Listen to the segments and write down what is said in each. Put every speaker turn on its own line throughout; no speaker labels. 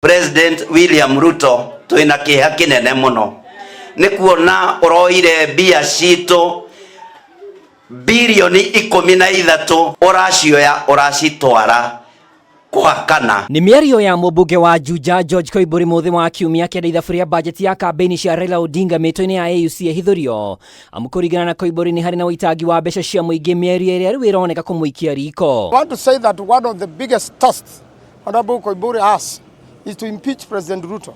President William Ruto tuina kiha kinene muno ni kuona uroire bia cito mbirioni 13 uracioya uracitwara kuhakana.
Ni miario ya Mumbunge wa Juja George Koimburi muthi wa kiumia kenda ithaburia budget ya kambiini cia Raila Odinga mito-ini ya AUC ehithurio. Amukurigana na Koimburi ni hari na witangi wa mbeca cia muingi miario iria riu ironeka kumuikia riko.
I want to say that one of the biggest tasks Honorable Koimburi has is to impeach President Ruto.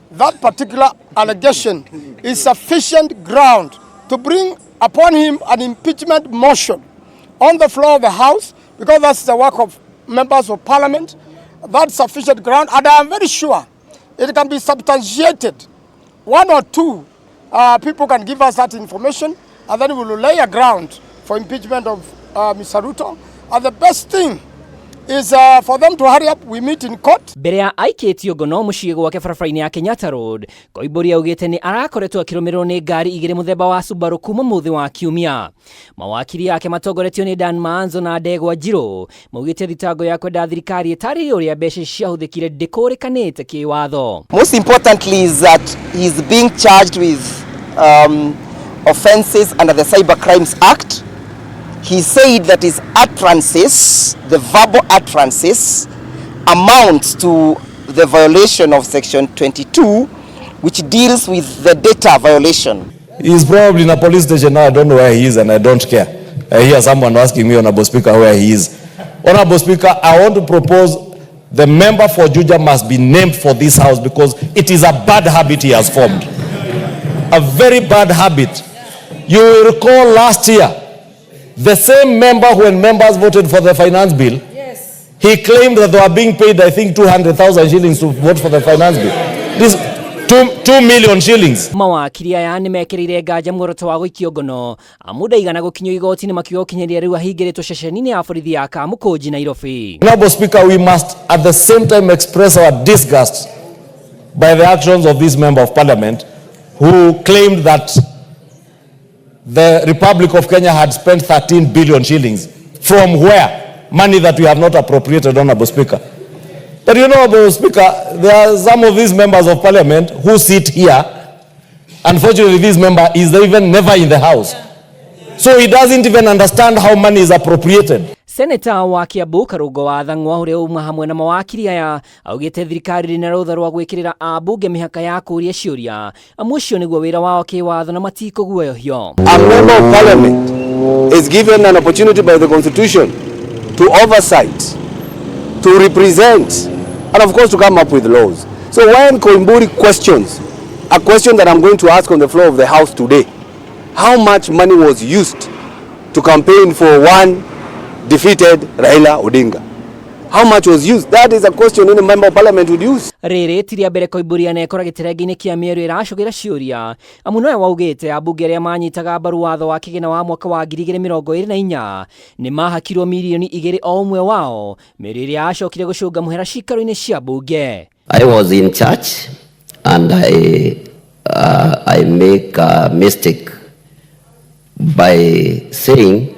That particular allegation is sufficient ground to bring upon him an impeachment motion on the floor of the House, because that's the work of members of Parliament. That's sufficient ground, and I am very sure it can be substantiated. One or two people can give us that information, and then we will lay a ground for impeachment of Mr. Ruto. And the best thing is for them to hurry up. We meet in court.
Mbere ya aikitio Ngono muciĩ gwake barabara-inĩ ya Kenyatta Road, Koimburi augĩte nĩ arakoretwo akĩrũmĩrĩrwo nĩ ngari igĩrĩ mũthemba wa Subaru kuma muthi wa kiumia. Mawakiri yake matongoretio nĩ Dan Manzo na Ndegwa Njirũ maugĩte thitango ya kwenda thirikari ĩtarĩrie ũrĩa mbeca ciahuthĩkire ndĩkũrĩkanĩte kĩwatho.
Most importantly is that he is being charged with offences under the Cyber Crimes Act. He said that his utterances, the verbal utterances, amounts to the violation of Section 22, which deals with the data violation.
He's probably in a police station now. I don't know where he is and I don't care. I hear someone asking me, Honorable Speaker, where he is. Honorable Speaker, I want to propose the member for Juja must be named for this House because it is a bad habit he has formed. A very bad habit. You will recall last year, the same member, when members voted for the finance bill, yes, he claimed that they were being paid, I think, 200,000 shillings to vote for the finance bill. This 2 million shillings.
Mawakiri aya nĩ mekĩrĩire nganja muoroto wa Guikio Ngono amuda igana gũkinyio igoti-inĩ makiuga ũkinyanĩria rĩu ahingĩrĩtwo ceceni-inĩ ya borithi ya Kamukunji Nairobi.
Honorable Speaker, we must at the same time express our disgust by the actions of this member of parliament who claimed that the Republic of Kenya had spent 13 billion shillings. From where? Money that we have not appropriated, Honorable Speaker. But you know, Honorable Speaker, there are some of these members of parliament who sit here. Unfortunately, this member is even never in the House. So he doesn't even understand how money is appropriated.
Senator wa Kiambu Karungo wa Thang'wa ũrĩa uma hamwe na mawakiri aya augĩte thirikari rĩna rũtha rwa gwĩkĩrĩra ambunge mĩhaka ya kũũria ciũria amu ũcio nĩguo wĩra wao kĩwatho na matikũguoyohio.
A member of parliament is given an opportunity by the constitution to oversight, to represent, and of course to come up with laws. So when Koimburi questions, a question that I'm going to ask on the floor of the House today, how much money was used to campaign for one defeated Raila Odinga? How much was used? That is a question any member of parliament would use.
Rĩrĩ ti rĩa mbere Koimburi anekora gĩterenge-inĩ kĩa mĩario ĩracũgĩra ciũria amu nowe waugĩte ambunge arĩa manyitaga mbaru watho wa kĩgĩna wa mwaka wa 2024 nĩ mahakirwo mirioni 2 o ũmwe wao mĩario ĩrĩa yacokire gũcũnga mũhera cikaro-inĩ cia mbunge.
I was in church and I make a mistake by saying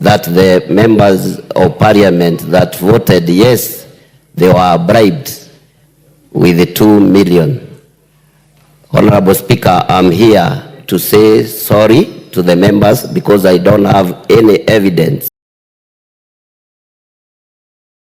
that the members of parliament that voted yes, they were bribed with 2 million. Honorable Speaker, I'm here to say sorry to the members because I don't have any evidence